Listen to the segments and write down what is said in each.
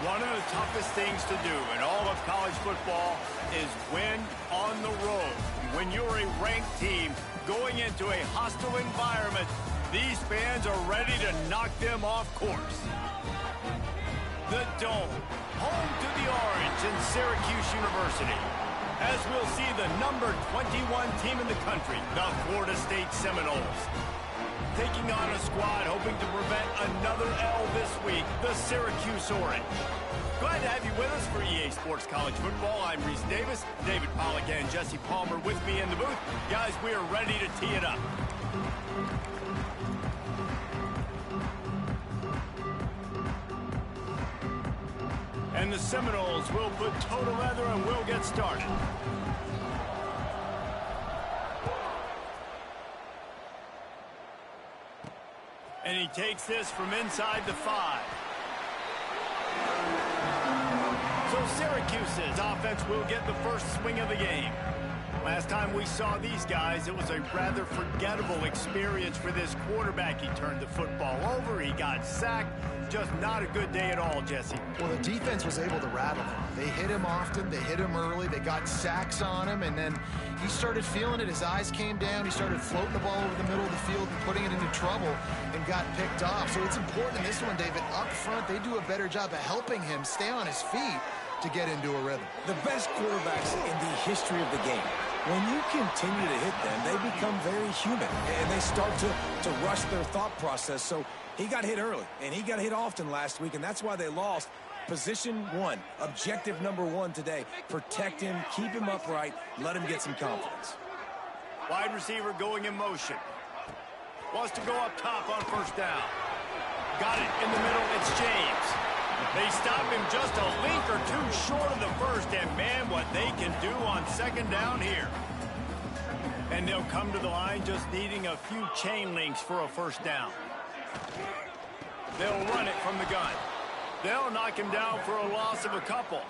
One of the toughest things to do in all of college football is win on the road. When you're a ranked team going into a hostile environment, these fans are ready to knock them off course. The Dome, home to the Orange in Syracuse University. As we'll see the number 21 team in the country, the Florida State Seminoles. Taking on a squad hoping to prevent another L this week, the Syracuse Orange. Glad to have you with us for EA Sports College Football. I'm Reese Davis, David Pollack and Jesse Palmer with me in the booth. Guys, we are ready to tee it up. And the Seminoles will put toe to leather and we'll get started. And he takes this from inside the 5. So Syracuse's offense will get the first swing of the game. Last time we saw these guys, it was a rather forgettable experience for this quarterback. He turned the football over, he got sacked. Just not a good day at all, Jesse. Well, the defense was able to rattle him. They hit him often, they hit him early, they got sacks on him, and then he started feeling it. His eyes came down, he started floating the ball over the middle of the field and putting it into trouble and got picked off. So it's important in this one, David, up front, they do a better job of helping him stay on his feet to get into a rhythm. The best quarterbacks in the history of the game, when you continue to hit them, they become very human, and they start to rush their thought process. So he got hit early, and he got hit often last week, and that's why they lost. Position 1, objective number 1 today. Protect him, keep him upright, let him get some confidence. Wide receiver going in motion. Wants to go up top on first down. Got it in the middle, it's James. They stop him just a link or two short of the first, and man, what they can do on second down here. And they'll come to the line just needing a few chain links for a first down. They'll run it from the gun. They'll knock him down for a loss of a couple.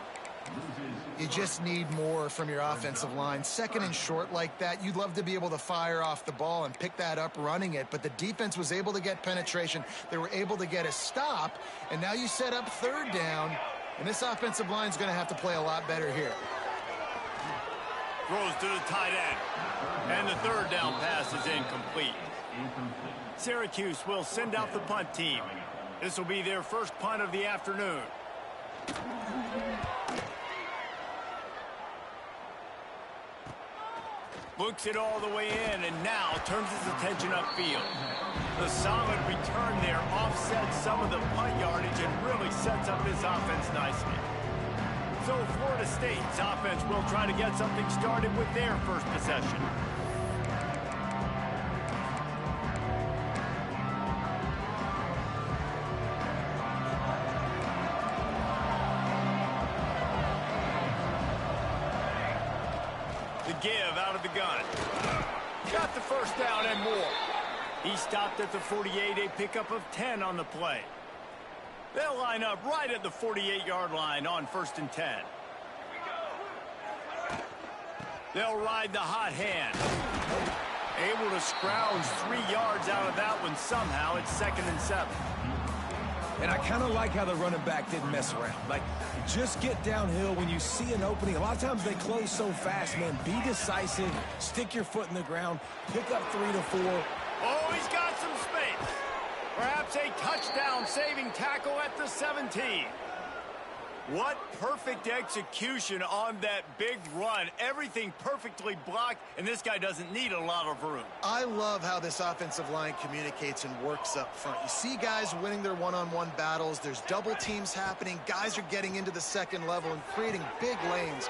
You just need more from your offensive line. Second and short like that, you'd love to be able to fire off the ball and pick that up running it, but the defense was able to get penetration. They were able to get a stop, and now you set up third down, and this offensive line is going to have to play a lot better here. Throws to the tight end, and the third down pass is incomplete. Syracuse will send out the punt team. This will be their first punt of the afternoon. Looks it all the way in, and now turns his attention upfield. The solid return there offsets some of the punt yardage and really sets up this offense nicely. So Florida State's offense will try to get something started with their first possession. Give out of the gun. Got the first down and more. He stopped at the 48, a pickup of 10 on the play. They'll line up right at the 48-yard line on 1st and 10. They'll ride the hot hand. Able to scrounge 3 yards out of that one somehow. It's 2nd and 7. And I kind of like how the running back didn't mess around. Like, just get downhill when you see an opening. A lot of times they close so fast, man. Be decisive. Stick your foot in the ground. Pick up 3 to 4. Oh, he's got some space. Perhaps a touchdown-saving tackle at the 17. What perfect execution on that big run. Everything perfectly blocked, and this guy doesn't need a lot of room. I love how this offensive line communicates and works up front. You see guys winning their one-on-one battles. There's double teams happening. Guys are getting into the second level and creating big lanes.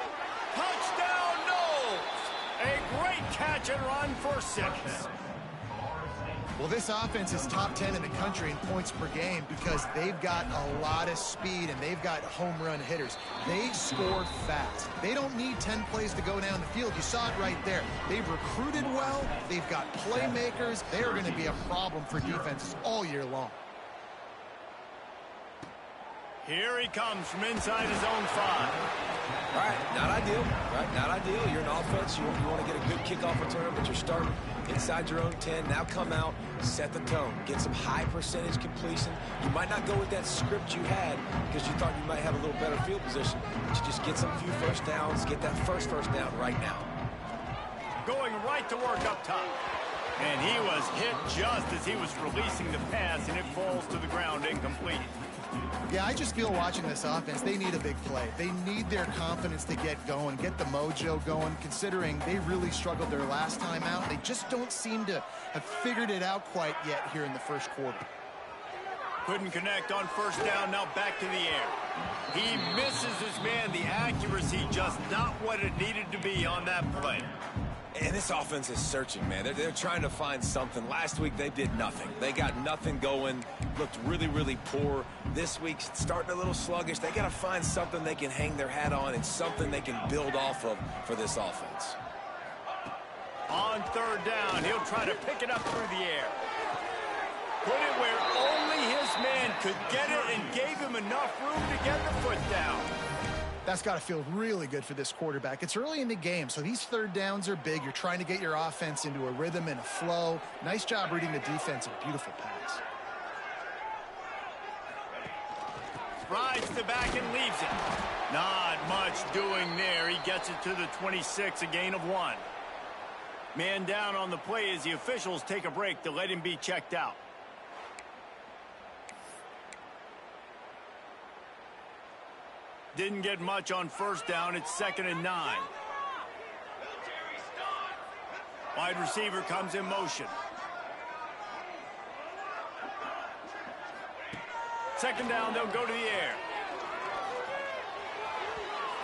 Touchdown, Knowles! A great catch and run for 6. Well, this offense is top 10 in the country in points per game because they've got a lot of speed and they've got home run hitters. They score fast. They don't need 10 plays to go down the field. You saw it right there. They've recruited well. They've got playmakers. They're going to be a problem for defenses all year long. Here he comes from inside his own 5. All right, not ideal, right? Not ideal. You're an offense. You want to get a good kickoff return, but you're starting inside your own 10. Now come out, set the tone, get some high percentage completion. You might not go with that script you had because you thought you might have a little better field position, but you just get some few first downs, get that first down right now. Going right to work up top. And he was hit just as he was releasing the pass, and it falls to the ground incomplete. Yeah, I just feel watching this offense, they need a big play. They need their confidence to get going, get the mojo going, considering they really struggled their last time out. They just don't seem to have figured it out quite yet here in the first quarter. Couldn't connect on first down, now back to the air. He misses his man. The accuracy just not what it needed to be on that play. And this offense is searching, man. They're trying to find something. Last week, they did nothing. They got nothing going, looked really, really poor. This week, starting a little sluggish. They got to find something they can hang their hat on and something they can build off of for this offense. On third down, he'll try to pick it up through the air. Put it where only his man could get it and gave him enough room to get the foot down. That's got to feel really good for this quarterback. It's early in the game, so these third downs are big. You're trying to get your offense into a rhythm and a flow. Nice job reading the defense. A beautiful pass. Rides the back and leaves it. Not much doing there. He gets it to the 26, a gain of 1. Man down on the play as the officials take a break to let him be checked out. Didn't get much on first down. It's 2nd and 9. Wide receiver comes in motion. Second down, they'll go to the air.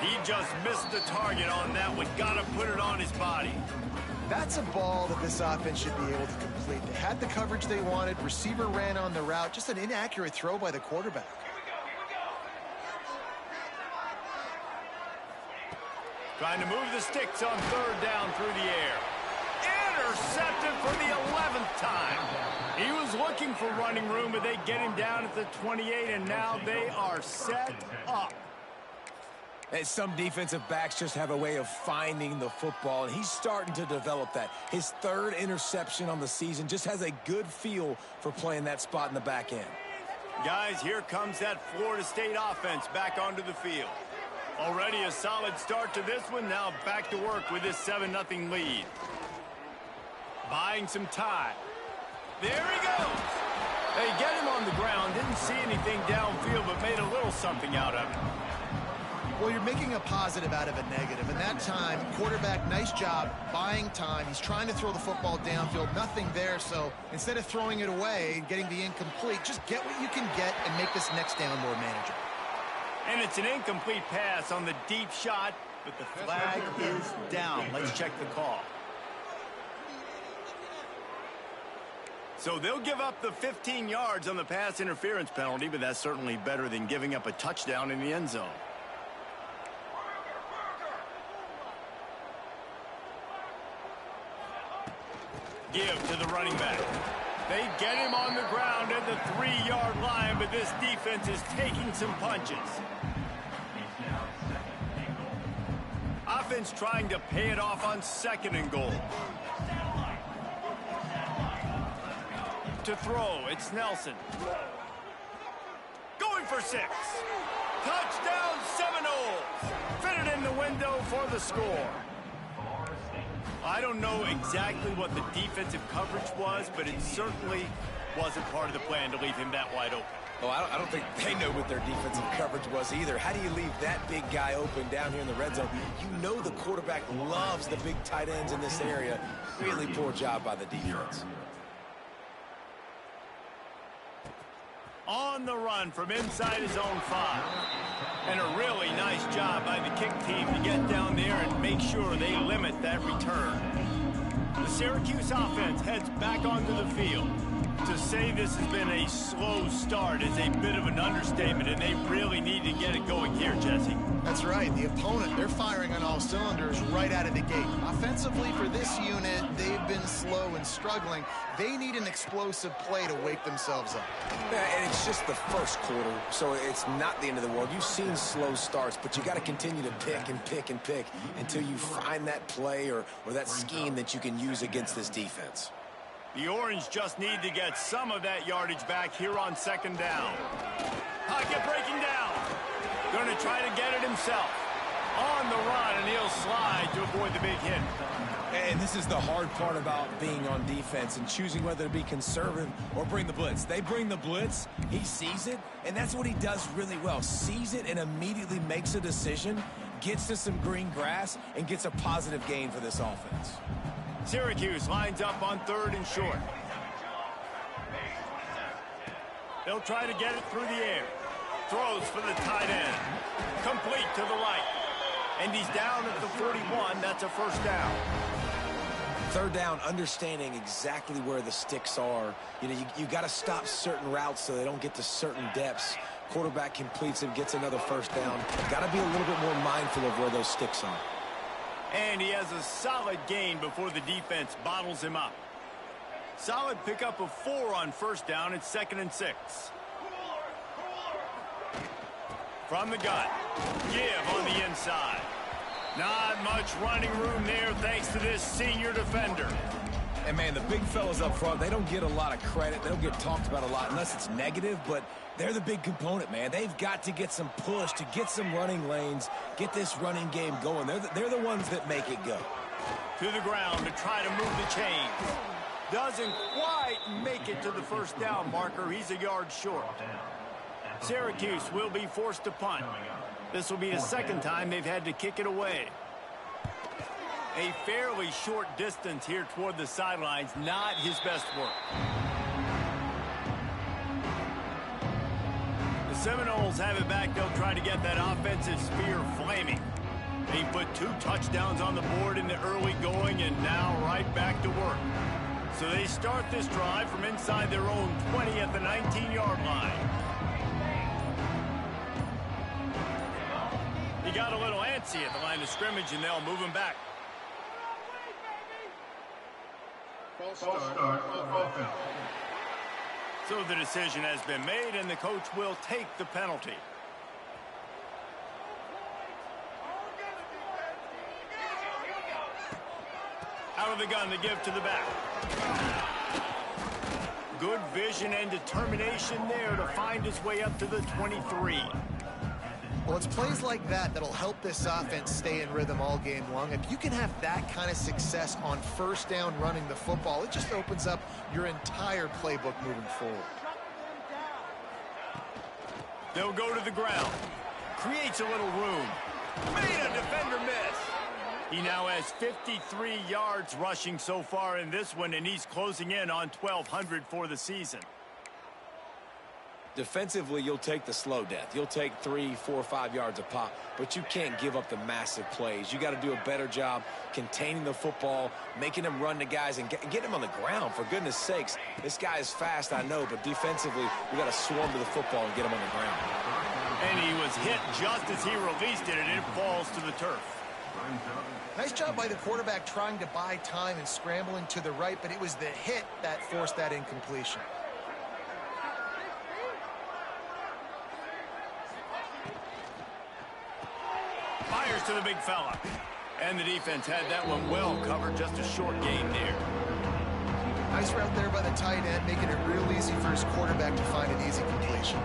He just missed the target on that one. Got to put it on his body. That's a ball that this offense should be able to complete. They had the coverage they wanted. Receiver ran on the route. Just an inaccurate throw by the quarterback. Trying to move the sticks on third down through the air. Intercepted for the 11th time. He was looking for running room, but they get him down at the 28, and now they are set up. And some defensive backs just have a way of finding the football, and he's starting to develop that. His 3rd interception on the season, just has a good feel for playing that spot in the back end. Guys, here comes that Florida State offense back onto the field. Already a solid start to this one. Now back to work with this 7-0 lead. Buying some time. There he goes. They get him on the ground. Didn't see anything downfield, but made a little something out of it. Well, you're making a positive out of a negative. And that time, quarterback, nice job buying time. He's trying to throw the football downfield. Nothing there. So instead of throwing it away and getting the incomplete, just get what you can get and make this next down more manageable. And it's an incomplete pass on the deep shot, but the flag is down. Let's check the call. So they'll give up the 15 yards on the pass interference penalty, but that's certainly better than giving up a touchdown in the end zone. Give to the running back. They get him on the ground at the 3-yard line, but this defense is taking some punches. Offense trying to pay it off on 2nd and goal. To throw, it's Nelson. Going for 6. Touchdown Seminoles. Fitted in the window for the score. I don't know exactly what the defensive coverage was, but it certainly wasn't part of the plan to leave him that wide open. Oh, I don't think they know what their defensive coverage was either. How do you leave that big guy open down here in the red zone? You know the quarterback loves the big tight ends in this area. Really poor job by the defense. On the run from inside his own 5. And a really nice job by the kick team to get down there and make sure they limit that return. The Syracuse offense heads back onto the field. To say this has been a slow start is a bit of an understatement, and they really need to get it going here, Jesse. That's right. The opponent, they're firing on all cylinders right out of the gate. Offensively, for this unit, they've been slow and struggling. They need an explosive play to wake themselves up. Yeah, and it's just the first quarter, so it's not the end of the world. You've seen slow starts, but you got to continue to pick and pick and pick until you find that play or that scheme that you can use against this defense. The Orange just need to get some of that yardage back here on second down. Pocket breaking down. Going to try to get it himself. On the run, and he'll slide to avoid the big hit. And this is the hard part about being on defense and choosing whether to be conservative or bring the blitz. They bring the blitz, he sees it, and that's what he does really well. Sees it and immediately makes a decision, gets to some green grass, and gets a positive gain for this offense. Syracuse lines up on 3rd and short. They'll try to get it through the air. Throws for the tight end. Complete to the right. And he's down at the 41. That's a first down. 3rd down, understanding exactly where the sticks are. You know, you got to stop certain routes so they don't get to certain depths. Quarterback completes it, gets another first down. Got to be a little bit more mindful of where those sticks are. And he has a solid gain before the defense bottles him up. Solid pickup of 4 on first down. It's 2nd and 6. From the gun. Give on the inside. Not much running room there thanks to this senior defender. And, man, the big fellas up front, they don't get a lot of credit. They don't get talked about a lot unless it's negative, but they're the big component, man. They've got to get some push, to get some running lanes, get this running game going. They're the ones that make it go. To the ground to try to move the chains. Doesn't quite make it to the first down marker. He's a yard short. Syracuse will be forced to punt. This will be the 2nd time they've had to kick it away. A fairly short distance here toward the sidelines, not his best work. The Seminoles have it back. They'll try to get that offensive spear flaming. They put 2 touchdowns on the board in the early going and now right back to work. So they start this drive from inside their own 20 at the 19-yard line. He got a little antsy at the line of scrimmage, and they'll move him back. False start offense. So the decision has been made, and the coach will take the penalty. Out of the gun to give to the back. Good vision and determination there to find his way up to the 23. Well, it's plays like that that'll help this offense stay in rhythm all game long. If you can have that kind of success on first down running the football, it just opens up your entire playbook moving forward. They'll go to the ground. Creates a little room. Made a defender miss. He now has 53 yards rushing so far in this one, and he's closing in on 1,200 for the season. Defensively, you'll take the slow death. You'll take 3, 4, 5 yards a pop, but you can't give up the massive plays. You got to do a better job containing the football, making him run to guys, and get him on the ground. For goodness sakes, this guy is fast, I know, but defensively, we got to swarm to the football and get him on the ground. And he was hit just as he released it, and it falls to the turf. Nice job by the quarterback trying to buy time and scrambling to the right, but it was the hit that forced that incompletion. Fires to the big fella. And the defense had that one well covered. Just a short gain there. Nice route there by the tight end, making it real easy for his quarterback to find an easy completion.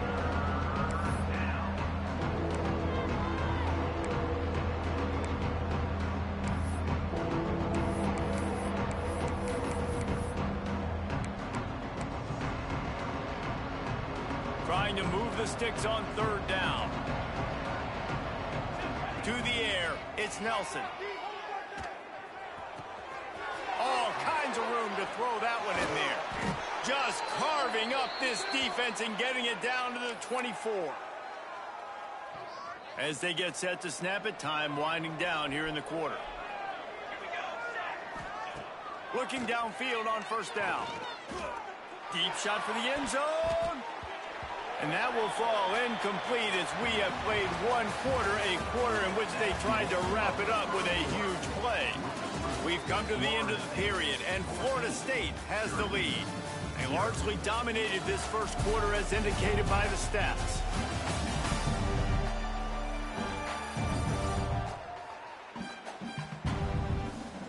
Trying to move the sticks on 3rd down. To the air, it's Nelson. All kinds of room to throw that one in there. Just carving up this defense and getting it down to the 24. As they get set to snap it, time winding down here in the quarter. Looking downfield on 1st down. Deep shot for the end zone. And that will fall incomplete as we have played one quarter, a quarter in which they tried to wrap it up with a huge play. We've come to the end of the period, and Florida State has the lead. They largely dominated this first quarter as indicated by the stats.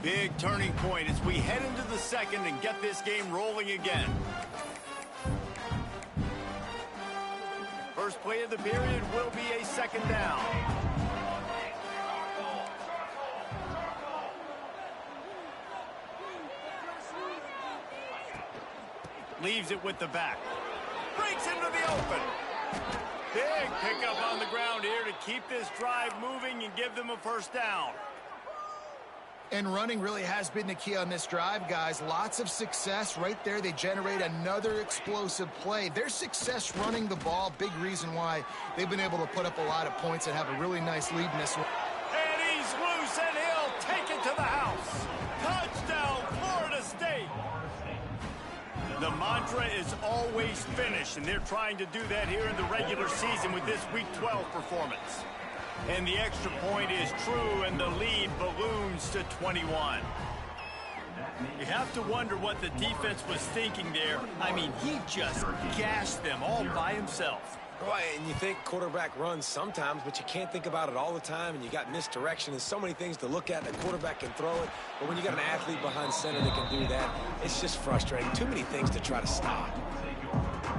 Big turning point as we head into the second and get this game rolling again. First play of the period will be a second down. Leaves it with the back. Breaks into the open. Big pickup on the ground here to keep this drive moving and give them a first down. And running really has been the key on this drive, guys. Lots of success right there. They generate another explosive play. Their success running the ball, big reason why they've been able to put up a lot of points and have a really nice lead in this one. And he's loose, and he'll take it to the house. Touchdown, Florida State. The mantra is always finish, and they're trying to do that here in the regular season with this Week 12 performance. And the extra point is true, and the lead balloons to 21. You have to wonder what the defense was thinking there. I mean, he just gashed them all by himself. Right, and you think quarterback runs sometimes, but you can't think about it all the time, and you got misdirection and so many things to look at. The quarterback can throw it, but when you got an athlete behind center that can do that, it's just frustrating. Too many things to try to stop.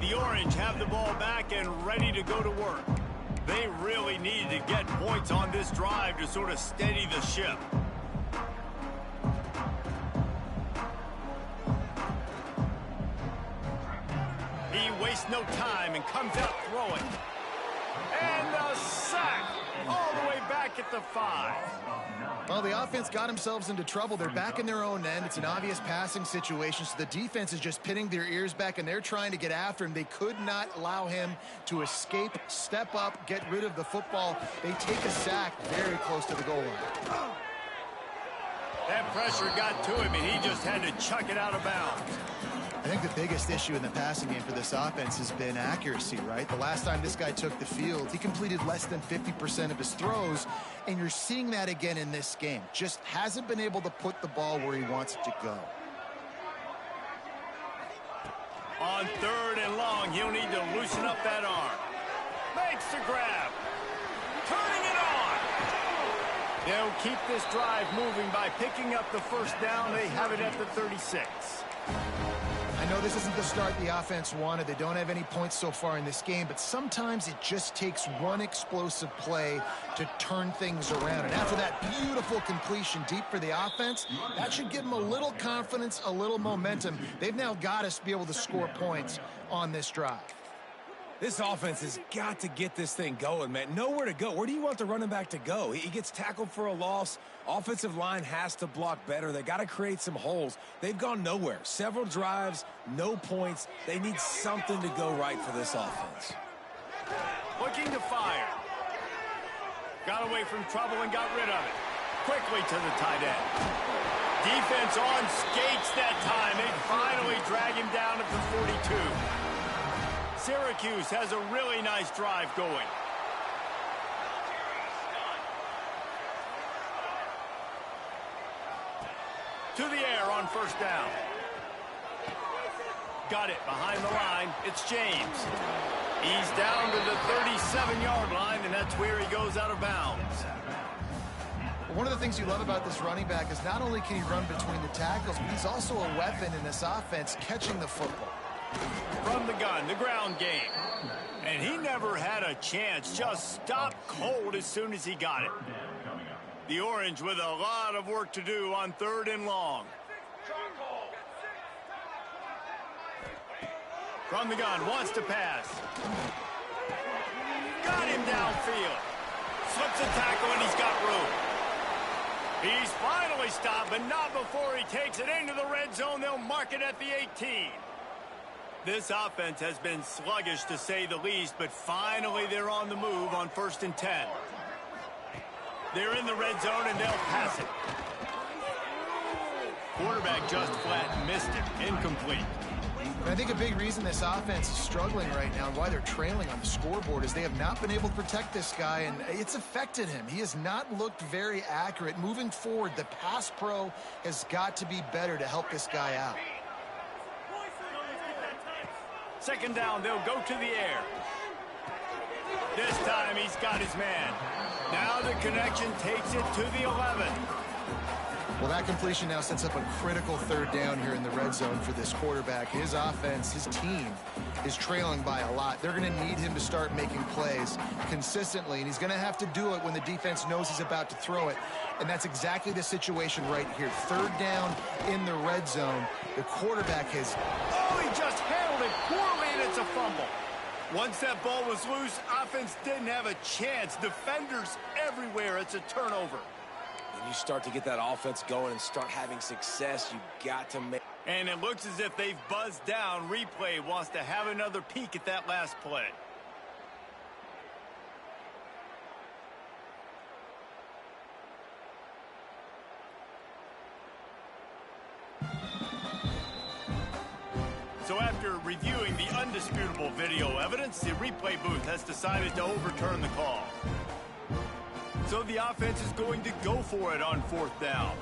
The Orange have the ball back and ready to go to work. They really needed to get points on this drive to sort of steady the ship. He wastes no time and comes out throwing. And a sack all the way back at the 5. Well, the offense got themselves into trouble. They're back in their own end. It's an obvious passing situation, so the defense is just pinning their ears back, and they're trying to get after him. They could not allow him to escape, step up, get rid of the football. They take a sack very close to the goal line. That pressure got to him, and he just had to chuck it out of bounds. I think the biggest issue in the passing game for this offense has been accuracy, right? The last time this guy took the field, he completed less than 50% of his throws, and you're seeing that again in this game. Just hasn't been able to put the ball where he wants it to go. On 3rd and long, he'll need to loosen up that arm. Makes the grab. Turning it on. They'll keep this drive moving by picking up the first down. They have it at the 36. I know this isn't the start the offense wanted. They don't have any points so far in this game, but sometimes it just takes one explosive play to turn things around. And after that beautiful completion deep for the offense, that should give them a little confidence, a little momentum. They've now got us to be able to score points on this drive. This offense has got to get this thing going, man. Nowhere to go. Where do you want the running back to go? He gets tackled for a loss. Offensive line has to block better. They got to create some holes. They've gone nowhere. Several drives, no points. They need something to go right for this offense. Looking to fire. Got away from trouble and got rid of it. Quickly to the tight end. Defense on skates that time. They finally drag him down at the 42. Syracuse has a really nice drive going. To the air on first down. Got it behind the line. It's James. He's down to the 37-yard line, and that's where he goes out of bounds. One of the things you love about this running back is not only can he run between the tackles, but he's also a weapon in this offense catching the football. From the gun, the ground game. And he never had a chance. Just stopped cold as soon as he got it. The Orange with a lot of work to do on 3rd and long. From the gun, wants to pass. Got him downfield. Slips a tackle and he's got room. He's finally stopped, but not before he takes it into the red zone. They'll mark it at the 18. This offense has been sluggish, to say the least, but finally they're on the move on 1st and 10. They're in the red zone, and they'll pass it. Quarterback just flat missed it. Incomplete. And I think a big reason this offense is struggling right now and why they're trailing on the scoreboard is they have not been able to protect this guy, and it's affected him. He has not looked very accurate. Moving forward, the pass pro has got to be better to help this guy out. Second down, they'll go to the air. This time he's got his man. Now the connection takes it to the 11. Well, that completion now sets up a critical third down here in the red zone for this quarterback. His offense, his team is trailing by a lot. They're going to need him to start making plays consistently, and he's going to have to do it when the defense knows he's about to throw it. And that's exactly the situation right here. Third down in the red zone. The quarterback has... Oh, he just handled it poorly, and it's a fumble. Once that ball was loose, offense didn't have a chance. Defenders everywhere. It's a turnover. When you start to get that offense going and start having success, you got to make... And it looks as if they've buzzed down. Replay wants to have another peek at that last play. So after reviewing the undisputable video evidence, the replay booth has decided to overturn the call. So the offense is going to go for it on fourth down.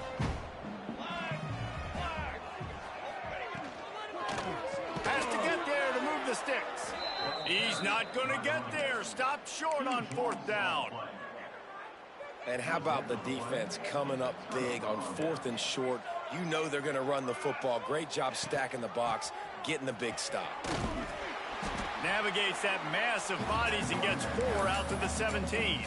Has to get there to move the sticks. He's not going to get there. Stopped short on fourth down. And how about the defense coming up big on fourth and short? You know they're going to run the football. Great job stacking the box, getting the big stop. Navigates that mass of bodies and gets 4 out to the 17.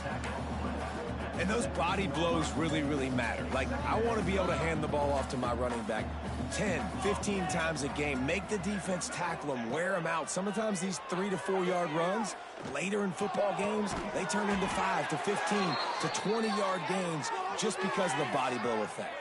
And those body blows really, really matter. Like, I want to be able to hand the ball off to my running back 10, 15 times a game. Make the defense tackle them, wear them out. Sometimes these 3 to 4 yard runs, later in football games, they turn into 5 to 15 to 20 yard gains just because of the body blow effect.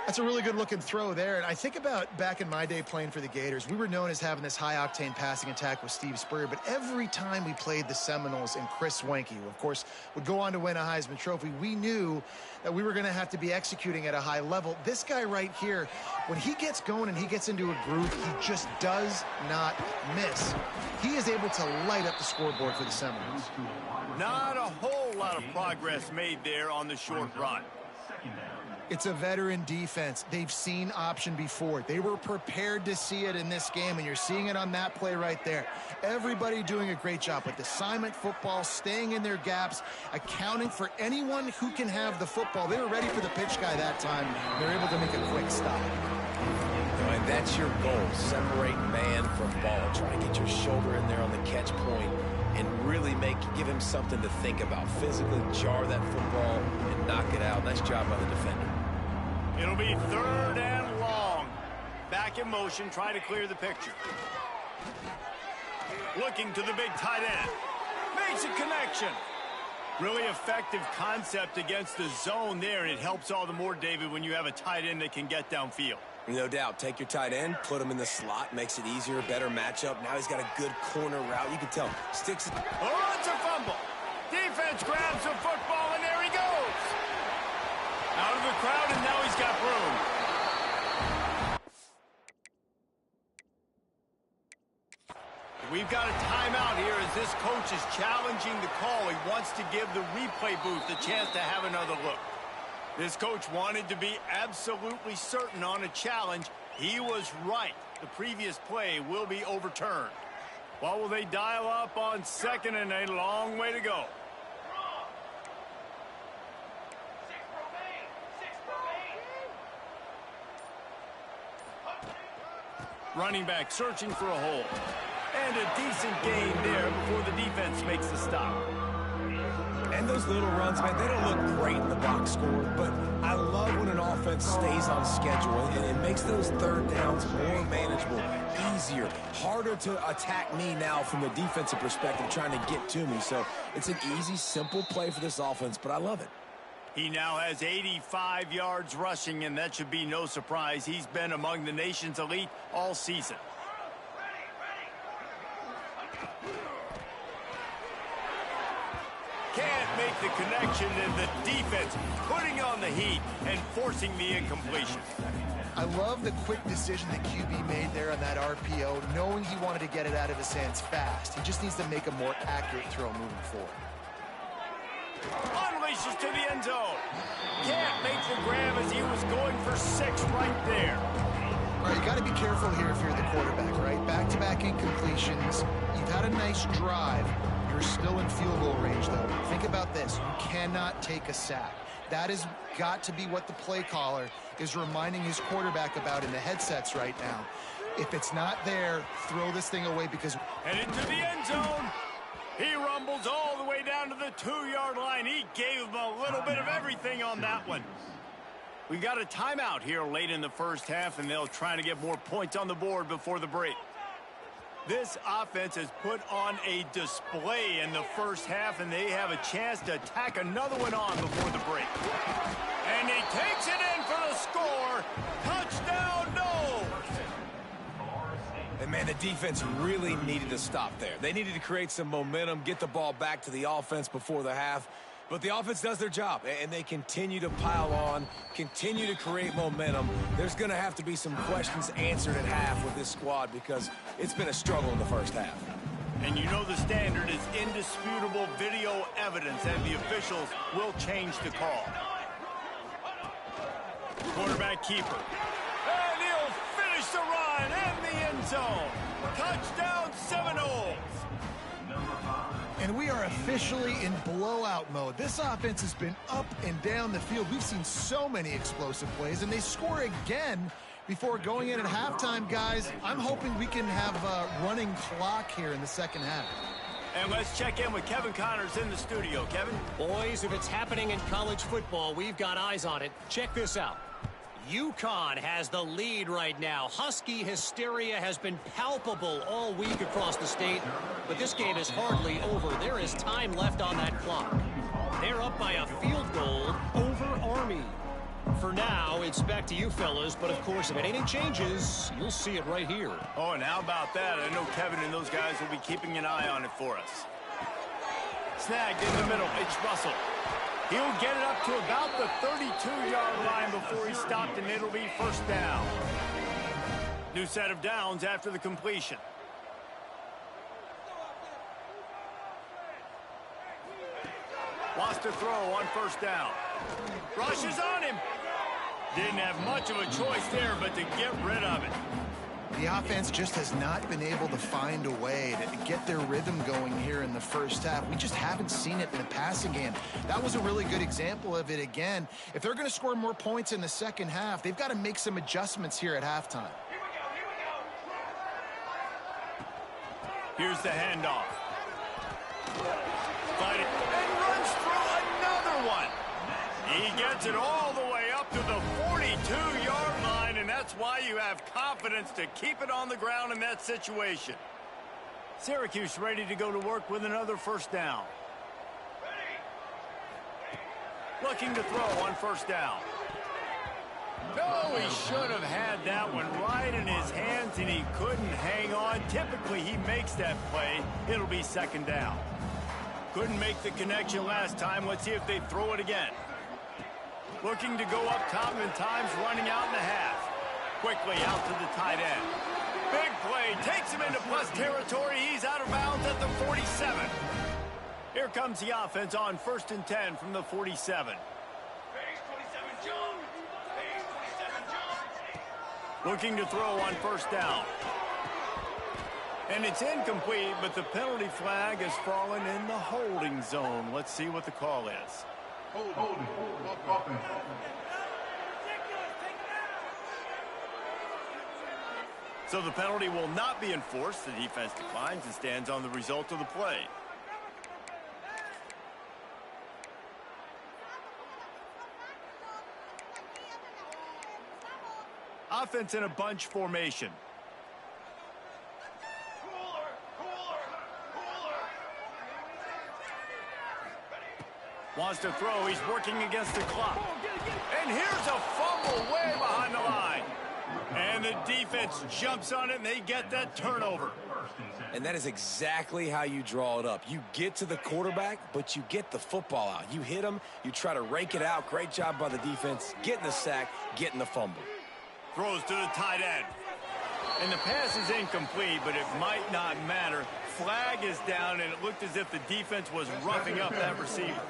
That's a really good-looking throw there. And I think about back in my day playing for the Gators, we were known as having this high-octane passing attack with Steve Spurrier, but every time we played the Seminoles and Chris Wenke, who, of course, would go on to win a Heisman Trophy, we knew that we were going to have to be executing at a high level. This guy right here, when he gets going and he gets into a groove, he just does not miss. He is able to light up the scoreboard for the Seminoles. Not a whole lot of progress made there on the short run. It's a veteran defense. They've seen option before. They were prepared to see it in this game, and you're seeing it on that play right there. Everybody doing a great job with assignment football, staying in their gaps, accounting for anyone who can have the football. They were ready for the pitch guy that time. They're able to make a quick stop. And that's your goal. Separate man from ball. Try to get your shoulder in there on the catch point and really give him something to think about. Physically jar that football and knock it out. Nice job by the defender. It'll be third and long. Back in motion, try to clear the picture. Looking to the big tight end. Makes a connection. Really effective concept against the zone there, and it helps all the more, David, when you have a tight end that can get downfield. No doubt. Take your tight end, put him in the slot, makes it easier, better matchup. Now he's got a good corner route. You can tell. Sticks it. Oh, it's a fumble. Defense grabs the football, and there he goes. Out of the crowd, and now he's got room. We've got a timeout here as this coach is challenging the call. He wants to give the replay booth a chance to have another look. This coach wanted to be absolutely certain on a challenge. He was right. The previous play will be overturned. What will they dial up on second and a long way to go? Running back searching for a hole. And a decent gain there before the defense makes the stop. And those little runs, man, they don't look great in the box score, but I love when an offense stays on schedule, and it makes those third downs more manageable, easier, harder to attack me now from the defensive perspective trying to get to me. So it's an easy, simple play for this offense, but I love it. He now has 85 yards rushing, and that should be no surprise. He's been among the nation's elite all season. Can't make the connection, and the defense putting on the heat and forcing the incompletion. I love the quick decision that QB made there on that RPO, knowing he wanted to get it out of his hands fast. He just needs to make a more accurate throw moving forward. Unleashes to the end zone. Can't make the grab as he was going for 6 right there. All right, you got to be careful here if you're the quarterback, right? Back-to-back incompletions. You've had a nice drive. You're still in field goal range, though. Think about this. You cannot take a sack. That has got to be what the play caller is reminding his quarterback about in the headsets right now. If it's not there, throw this thing away because... Headed to the end zone. He rumbles all the way down to the 2-yard line. He gave him a little bit of everything on that one. We got a timeout here late in the first half, and they'll try to get more points on the board before the break. This offense has put on a display in the first half, and they have a chance to tack another one on before the break. And he takes it in for the score. Touchdown, no! And, man, the defense really needed to stop there. They needed to create some momentum, get the ball back to the offense before the half. But the offense does their job, and they continue to pile on, continue to create momentum. There's going to have to be some questions answered at half with this squad because it's been a struggle in the first half. And you know the standard is indisputable video evidence, and the officials will change the call. Quarterback keeper. And he'll finish the run in the end zone. Touchdown, Seminoles. And we are officially in blowout mode. This offense has been up and down the field. We've seen so many explosive plays, and they score again before going in at halftime, guys. I'm hoping we can have a running clock here in the second half. And let's check in with Kevin Connors in the studio. Kevin? Boys, if it's happening in college football, we've got eyes on it. Check this out. UConn has the lead right now. Husky hysteria has been palpable all week across the state, but this game is hardly over. There is time left on that clock. They're up by a field goal over Army. For now, it's back to you fellas, but of course, if anything changes, you'll see it right here. Oh, and how about that? I know Kevin and those guys will be keeping an eye on it for us. Snagged in the middle. It's Russell. He'll get it up to about the 32-yard line before he's stopped, and it'll be first down. New set of downs after the completion. Lost to throw on first down. Rushes on him. Didn't have much of a choice there, but to get rid of it. The offense just has not been able to find a way to get their rhythm going here in the first half. We just haven't seen it in the passing game. That was a really good example of it again. If they're going to score more points in the second half, they've got to make some adjustments here at halftime. Here's the handoff. Fight it and runs through another one. He gets it all the way up to the 42-yard line, and that's why you have confidence to keep it on the ground in that situation. Syracuse ready to go to work with another first down. Looking to throw on first down. No, he should have had that one right in his hands, and he couldn't hang on. Typically, he makes that play. It'll be second down. Couldn't make the connection last time. Let's see if they throw it again. Looking to go up top, and time's running out in the half. Quickly out to the tight end. Big play. Takes him into plus territory. He's out of bounds at the 47. Here comes the offense on 1st and 10 from the 47. Looking to throw on first down. And it's incomplete, but the penalty flag has fallen in the holding zone. Let's see what the call is. Holding. Offense. So the penalty will not be enforced. The defense declines and stands on the result of the play. Offense in a bunch formation. Wants to throw. He's working against the clock. And here's a fumble way behind the line. And the defense jumps on it, and they get that turnover. And that is exactly how you draw it up. You get to the quarterback, but you get the football out. You hit him, you try to rake it out. Great job by the defense, getting the sack, getting the fumble. Throws to the tight end. And the pass is incomplete, but it might not matter. Flag is down, and it looked as if the defense was roughing up that receiver.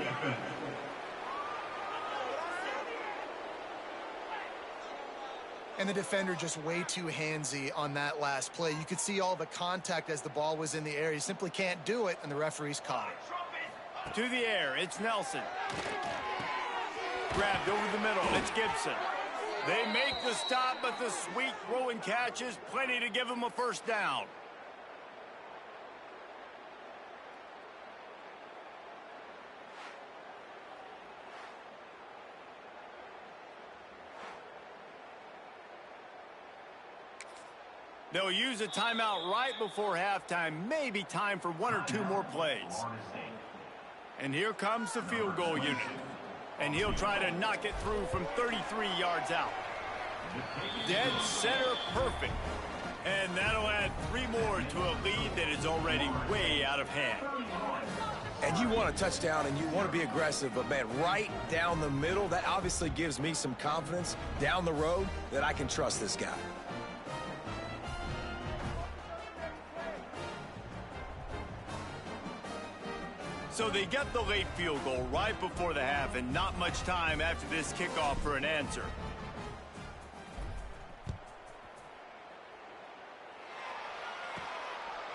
And the defender just way too handsy on that last play. You could see all the contact as the ball was in the air. He simply can't do it, and the referee's caught it. To the air, it's Nelson. Grabbed over the middle, it's Gibson. They make the stop, but the sweet throw and catch is plenty to give him a first down. They'll use a timeout right before halftime. Maybe time for one or two more plays. And here comes the field goal unit. And he'll try to knock it through from 33 yards out. Dead center perfect. And that'll add 3 more to a lead that is already way out of hand. And you want a touchdown and you want to be aggressive, but man, right down the middle, that obviously gives me some confidence down the road that I can trust this guy. So they get the late field goal right before the half, and not much time after this kickoff for an answer.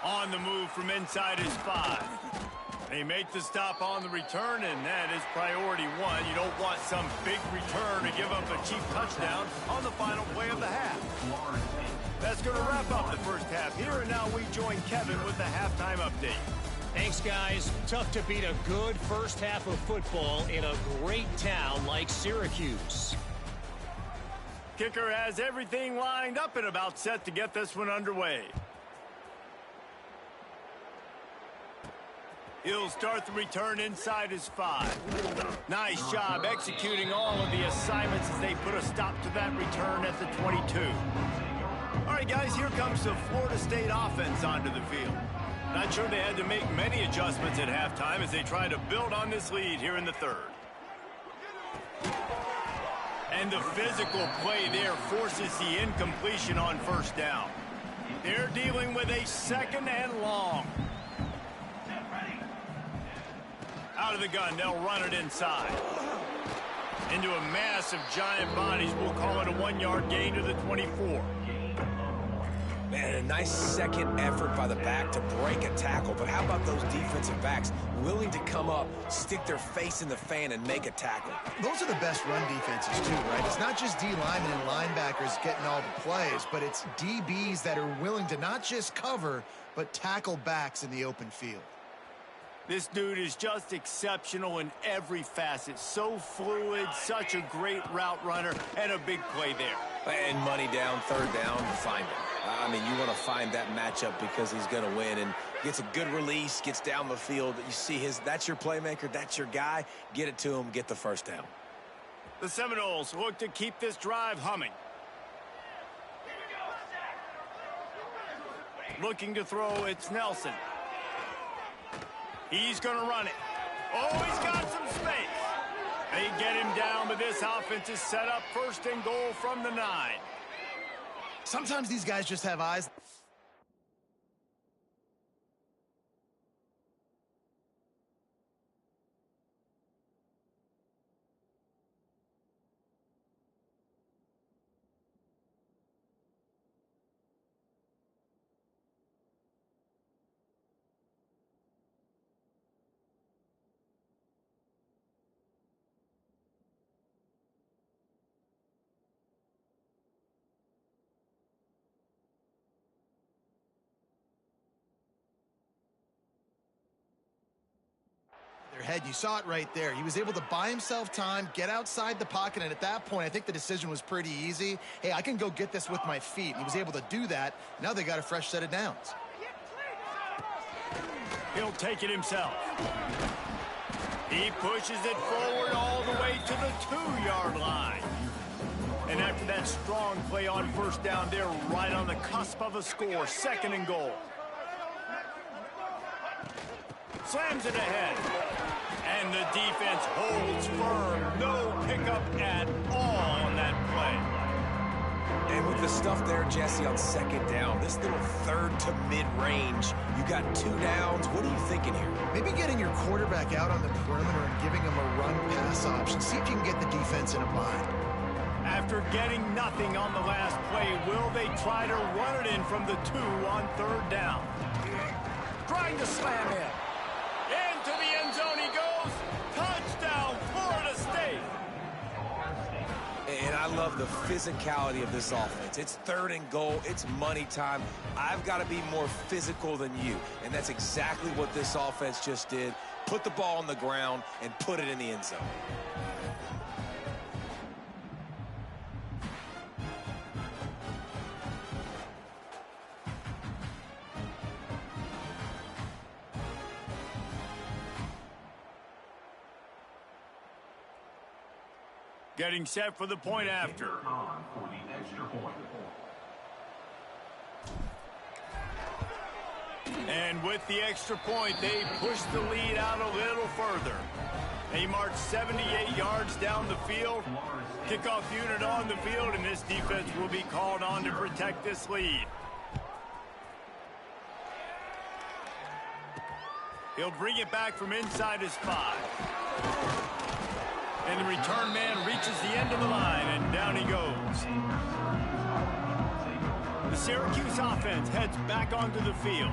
On the move from inside his 5. They make the stop on the return, and that is priority 1. You don't want some big return to give up a cheap touchdown on the final play of the half. That's going to wrap up the first half here, and now we join Kevin with the halftime update. Thanks, guys. Tough to beat a good first half of football in a great town like Syracuse. Kicker has everything lined up and about set to get this one underway. He'll start the return inside his 5. Nice job executing all of the assignments as they put a stop to that return at the 22. All right, guys, here comes the Florida State offense onto the field. Not sure they had to make many adjustments at halftime as they try to build on this lead here in the third. And the physical play there forces the incompletion on first down. They're dealing with a 2nd and long. Out of the gun, they'll run it inside. Into a mass of giant bodies, we'll call it a 1-yard gain to the 24. Man, a nice second effort by the back to break a tackle. But how about those defensive backs willing to come up, stick their face in the fan, and make a tackle? Those are the best run defenses, too, right? It's not just D linemen and linebackers getting all the plays, but it's DBs that are willing to not just cover, but tackle backs in the open field. This dude is just exceptional in every facet. So fluid, such a great route runner, and a big play there. And money down, third down, find him. I mean, you want to find that matchup because he's going to win, and gets a good release, gets down the field. You see that's your playmaker, that's your guy. Get it to him, get the first down. The Seminoles look to keep this drive humming. Looking to throw, it's Nelson. He's going to run it. Oh, he's got some space. They get him down, but this offense is set up 1st and goal from the 9. Sometimes these guys just have eyes. Head. You saw it right there. He was able to buy himself time, get outside the pocket, and at that point, I think the decision was pretty easy. Hey, I can go get this with my feet. He was able to do that. Now they got a fresh set of downs. He'll take it himself. He pushes it forward all the way to the 2-yard line. And after that strong play on first down, they're right on the cusp of a score, 2nd and goal. slams it ahead. And the defense holds firm. No pickup at all on that play. And with the stuff there, Jesse, on second down, this little third to mid-range, you got 2 downs. What are you thinking here? Maybe getting your quarterback out on the perimeter and giving him a run-pass option. See if you can get the defense in a bind. After getting nothing on the last play, will they try to run it in from the 2 on third down? Trying to slam in. Into the end zone he goes. Touchdown, Florida State. And I love the physicality of this offense. It's 3rd and goal. It's money time. I've got to be more physical than you. And that's exactly what this offense just did. Put the ball on the ground and put it in the end zone. Getting set for the point after. For the extra point. And with the extra point, they push the lead out a little further. They march 78 yards down the field. Kickoff unit on the field, and this defense will be called on to protect this lead. He'll bring it back from inside his 5. And the return man reaches the end of the line, and down he goes. The Syracuse offense heads back onto the field.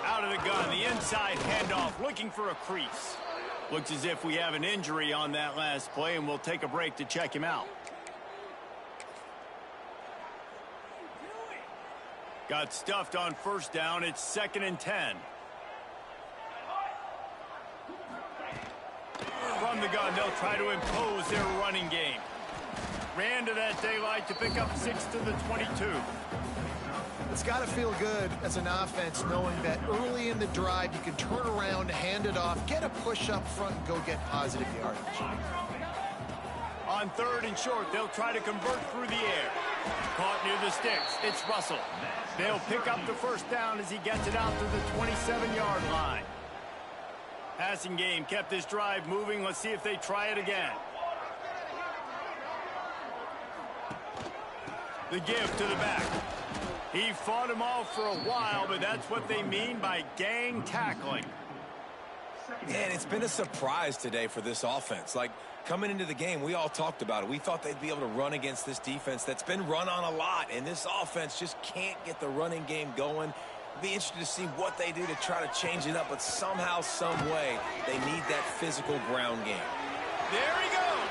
Out of the gun, the inside handoff, looking for a crease. Looks as if we have an injury on that last play, and we'll take a break to check him out. Got stuffed on first down. It's 2nd and 10. From the gun, they'll try to impose their running game. Ran to that daylight to pick up 6 to the 22. It's got to feel good as an offense knowing that early in the drive you can turn around, hand it off, get a push up front, and go get positive yardage. On 3rd and short, they'll try to convert through the air. Caught near the sticks. It's Russell. They'll pick up the first down as he gets it out to the 27-yard line. Passing game kept this drive moving. Let's see if they try it again. The give to the back. He fought him off for a while, but that's what they mean by gang tackling. And it's been a surprise today for this offense. Like, coming into the game, we all talked about it. We thought they'd be able to run against this defense that's been run on a lot, and this offense just can't get the running game going. Be interested to see what they do to try to change it up, but somehow, some way, they need that physical ground game. There he goes.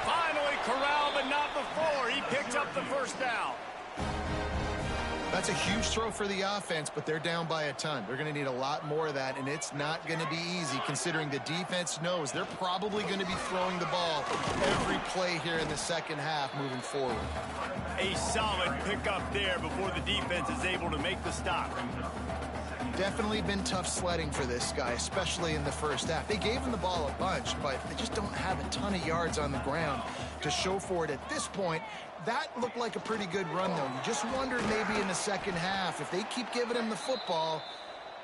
Finally corralled, but not before. He picks up the first down. That's a huge throw for the offense, but they're down by a ton. They're going to need a lot more of that, and it's not going to be easy considering the defense knows they're probably going to be throwing the ball every play here in the second half moving forward. A solid pickup there before the defense is able to make the stop. Definitely been tough sledding for this guy, especially in the first half. They gave him the ball a bunch, but they just don't have a ton of yards on the ground to show for it at this point. That looked like a pretty good run, though. You just wonder maybe in the second half, if they keep giving him the football,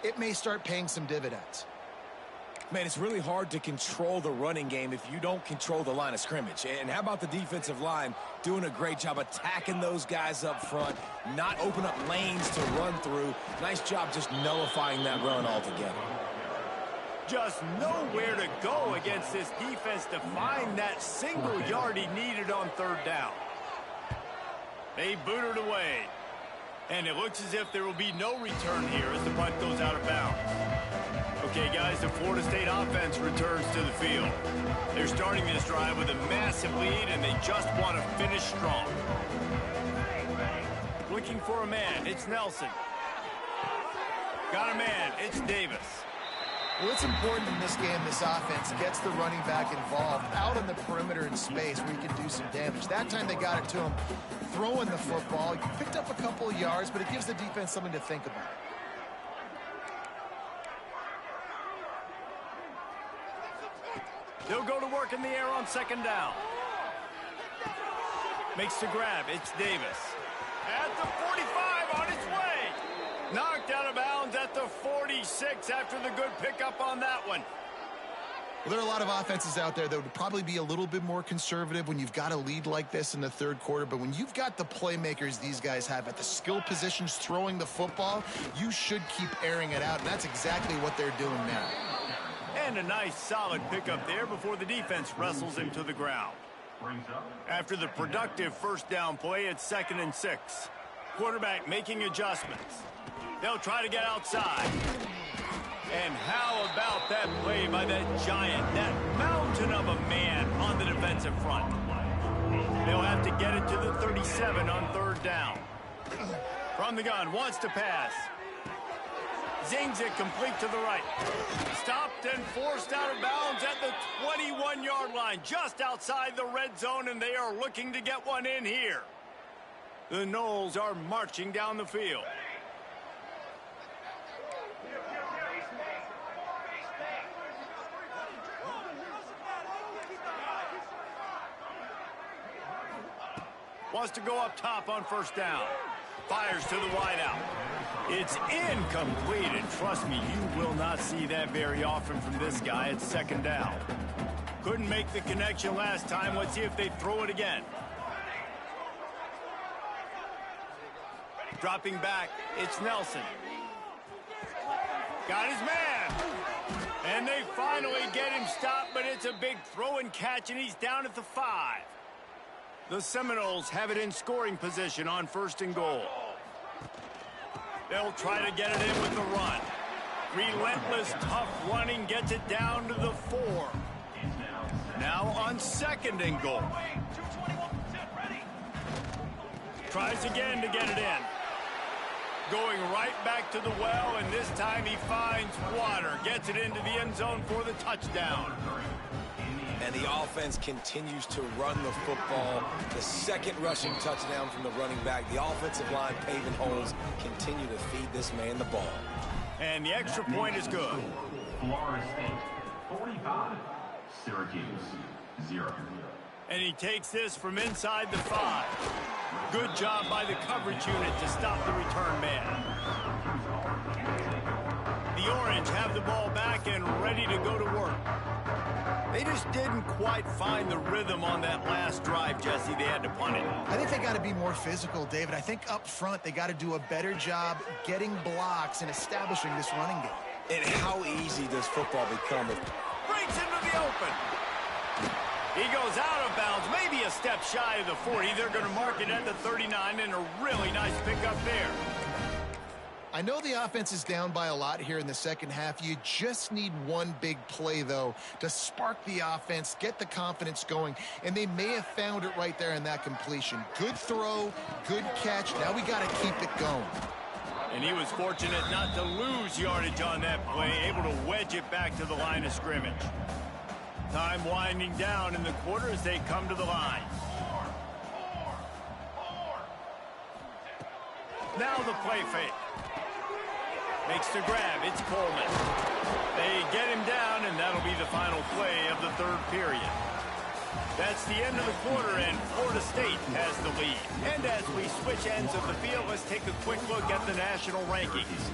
it may start paying some dividends. Man, it's really hard to control the running game if you don't control the line of scrimmage. And how about the defensive line doing a great job attacking those guys up front, not open up lanes to run through. Nice job just nullifying that run altogether. Just nowhere to go against this defense to find that single yard he needed on third down. They boot it away. And it looks as if there will be no return here as the punt goes out of bounds. Okay, guys, the Florida State offense returns to the field. They're starting this drive with a massive lead, and they just want to finish strong. Looking for a man, it's Nelson. Got a man, it's Davis. Well, it's important in this game this offense gets the running back involved out on the perimeter in space where he can do some damage. That time they got it to him throwing the football. He picked up a couple of yards, but it gives the defense something to think about. They'll go to work in the air on second down. Makes the grab. It's Davis. At the 45 on its way. Knocked out of bounds at the 46 after the good pickup on that one. Well, there are a lot of offenses out there that would probably be a little bit more conservative when you've got a lead like this in the third quarter. But when you've got the playmakers these guys have at the skill positions throwing the football, you should keep airing it out. And that's exactly what they're doing now. And a nice solid pickup there before the defense wrestles him to the ground. After the productive first down play, it's 2nd and 6. Quarterback making adjustments. They'll try to get outside. And how about that play by that giant, that mountain of a man on the defensive front? They'll have to get it to the 37 on 3rd down. From the gun, wants to pass. Zings it complete to the right. Stopped and forced out of bounds at the 21-yard line, just outside the red zone, and they are looking to get one in here. The Noles are marching down the field. Wants to go up top on 1st down. Fires to the wideout. It's incomplete, and trust me, you will not see that very often from this guy. It's 2nd down. Couldn't make the connection last time. Let's see if they throw it again. Dropping back, it's Nelson. Got his man. And they finally get him stopped, but it's a big throw and catch, and he's down at the 5. The Seminoles have it in scoring position on 1st and goal. They'll try to get it in with the run. Relentless, tough running gets it down to the 4. Now on 2nd and goal. Tries again to get it in. Going right back to the well, and this time he finds water. Gets it into the end zone for the touchdown. And the offense continues to run the football. The 2nd rushing touchdown from the running back. The offensive line paving holes, continue to feed this man the ball. And the extra point is good. Florida State 45, Syracuse 0. And he takes this from inside the 5. Good job by the coverage unit to stop the return man. The Orange have the ball back and ready to go to work. They just didn't quite find the rhythm on that last drive, Jesse. They had to punt it. I think they got to be more physical, David. I think up front they got to do a better job getting blocks and establishing this running game. And how easy does football become? Breaks into the open. He goes out of bounds, maybe a step shy of the 40. They're going to mark it at the 39, and a really nice pickup there. I know the offense is down by a lot here in the second half. You just need one big play, though, to spark the offense, get the confidence going, and they may have found it right there in that completion. Good throw, good catch. Now we got to keep it going. And he was fortunate not to lose yardage on that play, able to wedge it back to the line of scrimmage. Time winding down in the quarter as they come to the line. Now the play fake. Makes the grab. It's Coleman. They get him down, and that'll be the final play of the 3rd period. That's the end of the quarter, and Florida State has the lead. And as we switch ends of the field, let's take a quick look at the national rankings.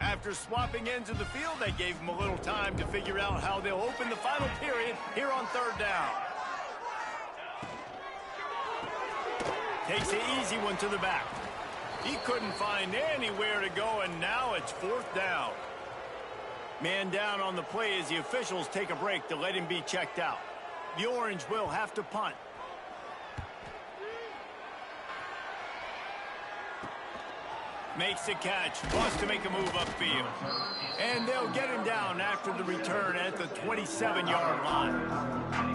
After swapping ends of the field, they gave him a little time to figure out how they'll open the final period here on 3rd down. Takes the easy one to the back. He couldn't find anywhere to go, and now it's 4th down. Man down on the play as the officials take a break to let him be checked out. The Orange will have to punt. Makes the catch, wants to make a move upfield. And they'll get him down after the return at the 27-yard line.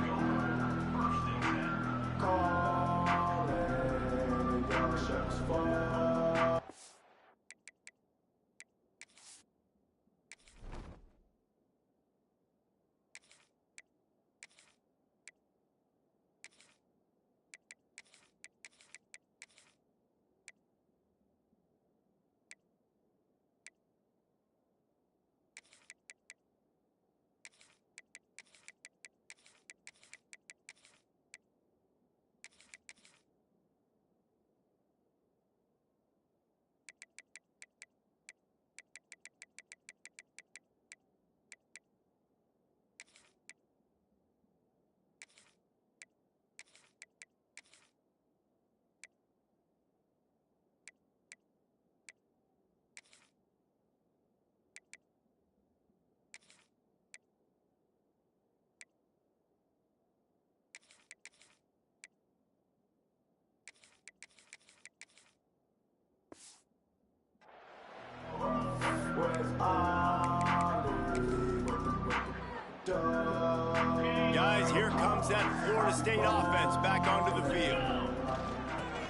Guys, here comes that Florida State offense back onto the field.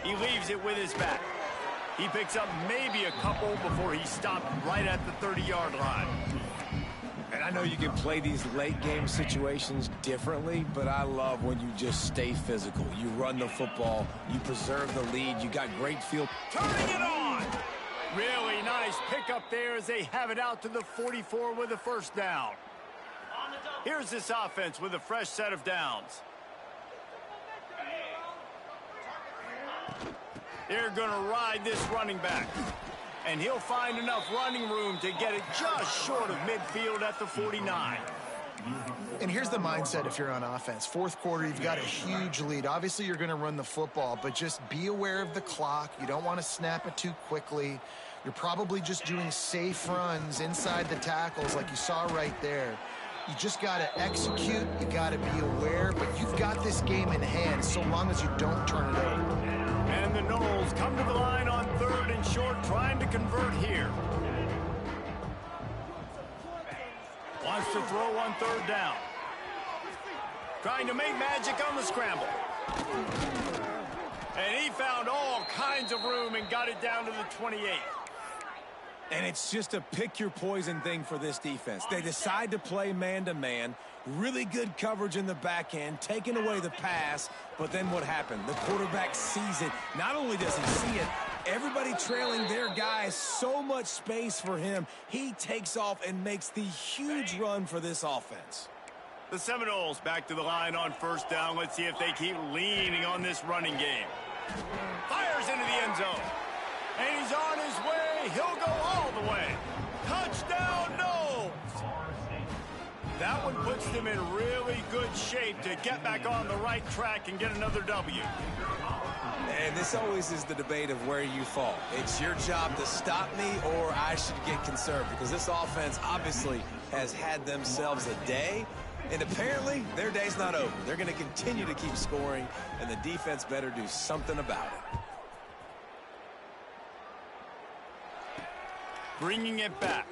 He leaves it with his back. He picks up maybe a couple before he stopped right at the 30-yard line. And I know you can play these late-game situations differently, but I love when you just stay physical. You run the football, you preserve the lead, you got great field. Turning it on! Really nice pickup there as they have it out to the 44 with a first down. Here's this offense with a fresh set of downs. They're going to ride this running back. And he'll find enough running room to get it just short of midfield at the 49. And here's the mindset if you're on offense. Fourth quarter, you've got a huge lead. Obviously, you're going to run the football, but just be aware of the clock. You don't want to snap it too quickly. You're probably just doing safe runs inside the tackles like you saw right there. You just got to execute. You got to be aware, but you've got this game in hand so long as you don't turn it over. And the Noles come to the line on 3rd and short, trying to convert here. Wants to throw on 3rd down. Trying to make magic on the scramble. And he found all kinds of room and got it down to the 28. And it's just a pick-your-poison thing for this defense. They decide to play man-to-man, really good coverage in the back end, taking away the pass, but then what happened? The quarterback sees it. Not only does he see it, everybody trailing their guy, so much space for him. He takes off and makes the huge run for this offense. The Seminoles back to the line on 1st down. Let's see if they keep leaning on this running game. Fires into the end zone. And he's on his way. He'll go all the way. Touchdown, Noles! That one puts them in really good shape to get back on the right track and get another W. And this always is the debate of where you fall. It's your job to stop me or I should get conserved, because this offense obviously has had themselves a day, and apparently their day's not over. They're going to continue to keep scoring, and the defense better do something about it. Bringing it back.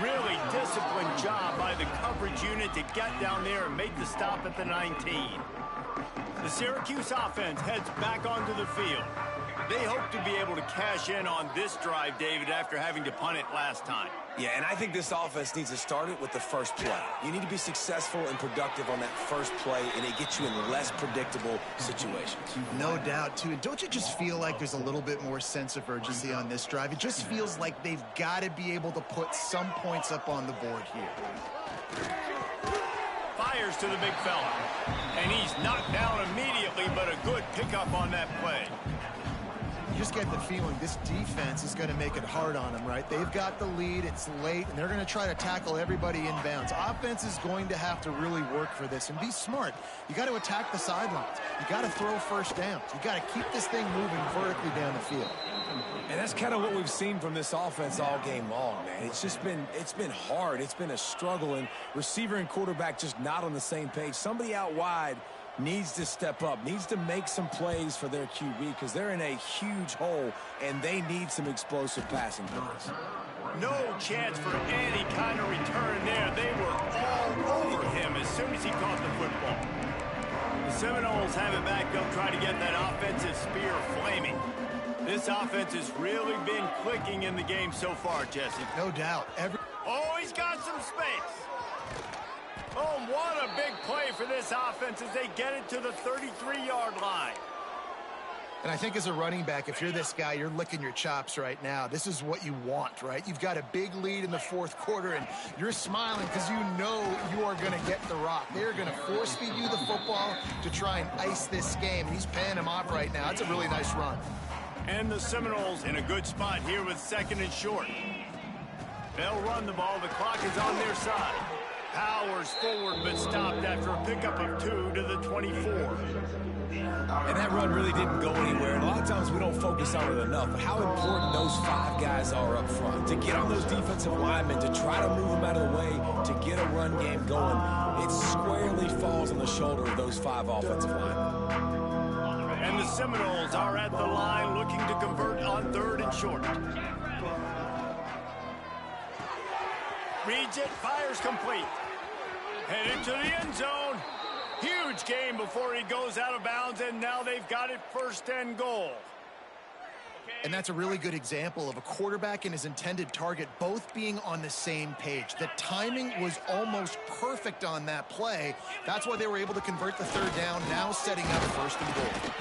Really disciplined job by the coverage unit to get down there and make the stop at the 19. The Syracuse offense heads back onto the field. They hope to be able to cash in on this drive, David, after having to punt it last time. Yeah, and I think this offense needs to start it with the first play. You need to be successful and productive on that first play, and it gets you in less predictable situations. No doubt, too. And don't you just feel like there's a little bit more sense of urgency on this drive? It just feels like they've got to be able to put some points up on the board here. Fires to the big fella. And he's knocked down immediately, but a good pickup on that play. You just get the feeling this defense is going to make it hard on them, right? They've got the lead, it's late, and they're going to try to tackle everybody inbounds. Offense is going to have to really work for this and be smart. You got to attack the sidelines. You got to throw first downs. You got to keep this thing moving vertically down the field. And that's kind of what we've seen from this offense all game long, man. It's been hard. It's been a struggle, and receiver and quarterback just not on the same page. Somebody out wide needs to step up, needs to make some plays for their QB because they're in a huge hole, and they need some explosive passing plays. No chance for any kind of return there. They were all over him as soon as he caught the football. The Seminoles have it back. They'll try to get that offensive spear flaming. This offense has really been clicking in the game so far, Jesse. No doubt. Oh, he's got some space. Oh, what a big play for this offense as they get it to the 33-yard line. And I think as a running back, if you're this guy, you're licking your chops right now. This is what you want, right? You've got a big lead in the fourth quarter, and you're smiling because you know you are going to get the rock. They're going to force-feed you the football to try and ice this game. He's paying him off right now. It's a really nice run. And the Seminoles in a good spot here with 2nd and short. They'll run the ball. The clock is on their side. Powers forward, but stopped after a pickup of 2 to the 24. And that run really didn't go anywhere. And a lot of times we don't focus on it enough. But how important those 5 guys are up front. To get on those defensive linemen, to try to move them out of the way, to get a run game going. It squarely falls on the shoulder of those 5 offensive linemen. And the Seminoles are at the line looking to convert on 3rd and short. Reads it, fires complete. Headed to the end zone. Huge game before he goes out of bounds, and now they've got it 1st and goal. And that's a really good example of a quarterback and his intended target both being on the same page. The timing was almost perfect on that play. That's why they were able to convert the 3rd down, now setting up 1st and goal.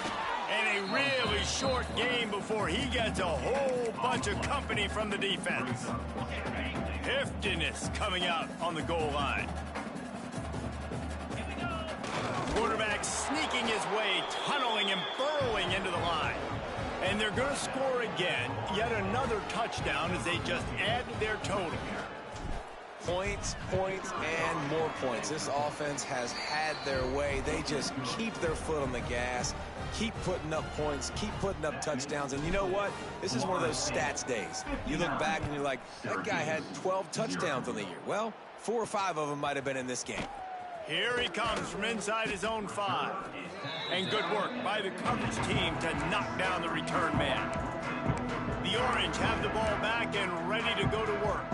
And a really short game before he gets a whole bunch of company from the defense. Heftiness coming out on the goal line. Quarterback sneaking his way, tunneling and burrowing into the line. And they're going to score again. Yet another touchdown as they just add to their total. Points, points, and more points. This offense has had their way. They just keep their foot on the gas, keep putting up points, keep putting up touchdowns. And you know what? This is one of those stats days. You look back and you're like, that guy had 12 touchdowns on the year. Well, 4 or 5 of them might have been in this game. Here he comes from inside his own 5. And good work by the coverage team to knock down the return man. The Orange have the ball back and ready to go to work.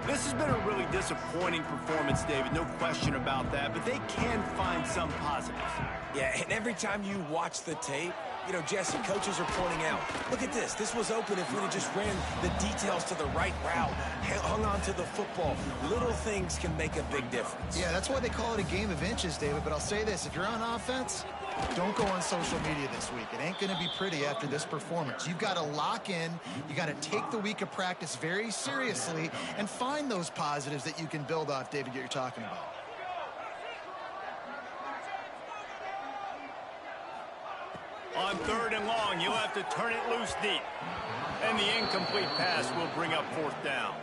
This has been a really disappointing performance, David, no question about that, but they can find some positives. Yeah, and every time you watch the tape, you know, Jesse, coaches are pointing out, look at this. This was open if we'd have just ran the details to the right route, hung on to the football. Little things can make a big difference. Yeah, that's why they call it a game of inches, David. But I'll say this, if you're on offense, don't go on social media this week. It ain't going to be pretty after this performance. You've got to lock in. You got to take the week of practice very seriously and find those positives that you can build off, David, that you're talking about. On 3rd and long, you'll have to turn it loose deep. And the incomplete pass will bring up 4th down.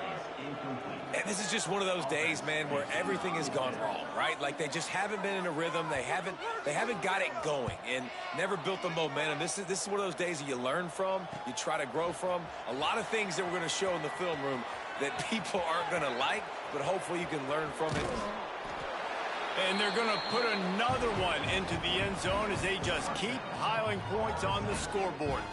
And this is just one of those days, man, where everything has gone wrong, right? Like they just haven't been in a rhythm. They haven't got it going and never built the momentum. This is one of those days that you learn from, you try to grow from. A lot of things that we're going to show in the film room that people aren't going to like, but hopefully you can learn from it. And they're going to put another one into the end zone as they just keep piling points on the scoreboard.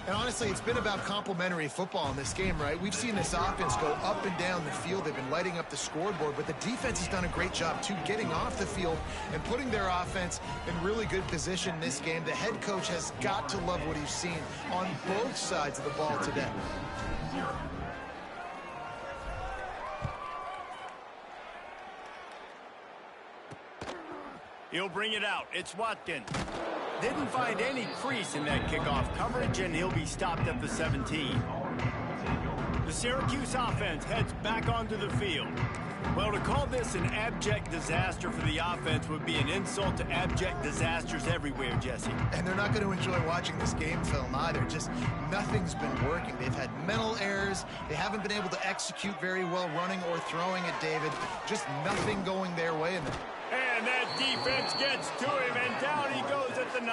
And honestly, it's been about complementary football in this game, right? We've seen this offense go up and down the field. They've been lighting up the scoreboard, but the defense has done a great job, too, getting off the field and putting their offense in really good position in this game. The head coach has got to love what he's seen on both sides of the ball today. He'll bring it out. It's Watkins. Didn't find any crease in that kickoff coverage, and he'll be stopped at the 17. The Syracuse offense heads back onto the field. Well, to call this an abject disaster for the offense would be an insult to abject disasters everywhere, Jesse. And they're not going to enjoy watching this game film either. Just nothing's been working. They've had mental errors. They haven't been able to execute very well running or throwing it, David. Just nothing going their way. And that defense gets to him, and down he goes at the 9.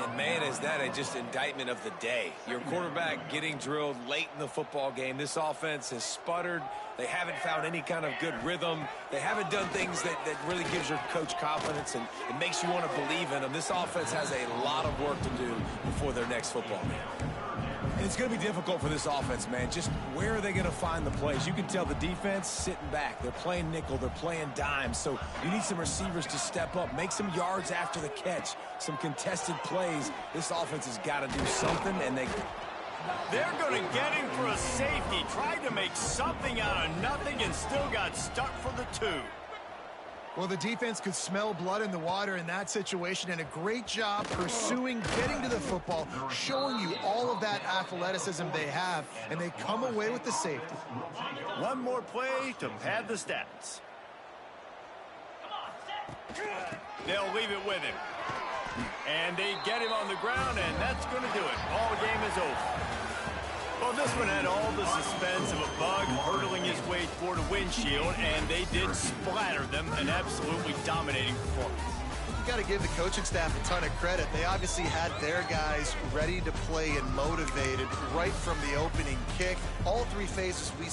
And, man, is that just indictment of the day. Your quarterback getting drilled late in the football game. This offense has sputtered. They haven't found any kind of good rhythm. They haven't done things that really gives your coach confidence, and it makes you want to believe in them. This offense has a lot of work to do before their next football game. And it's going to be difficult for this offense, man. Just where are they going to find the plays? You can tell the defense sitting back. They're playing nickel. They're playing dime. So you need some receivers to step up, make some yards after the catch, some contested plays. This offense has got to do something, and they're going to get him for a safety. Tried to make something out of nothing and still got stuck for the 2. Well, the defense could smell blood in the water in that situation, and a great job pursuing, getting to the football, showing you all of that athleticism they have, and they come away with the safety. One more play to pad the stats. They'll leave it with him. And they get him on the ground, and that's going to do it. Ball game is over. Well, this one had all the suspense of a bug hurtling his way toward a windshield, and they did splatter them, an absolutely dominating performance. You got to give the coaching staff a ton of credit. They obviously had their guys ready to play and motivated right from the opening kick. All 3 phases we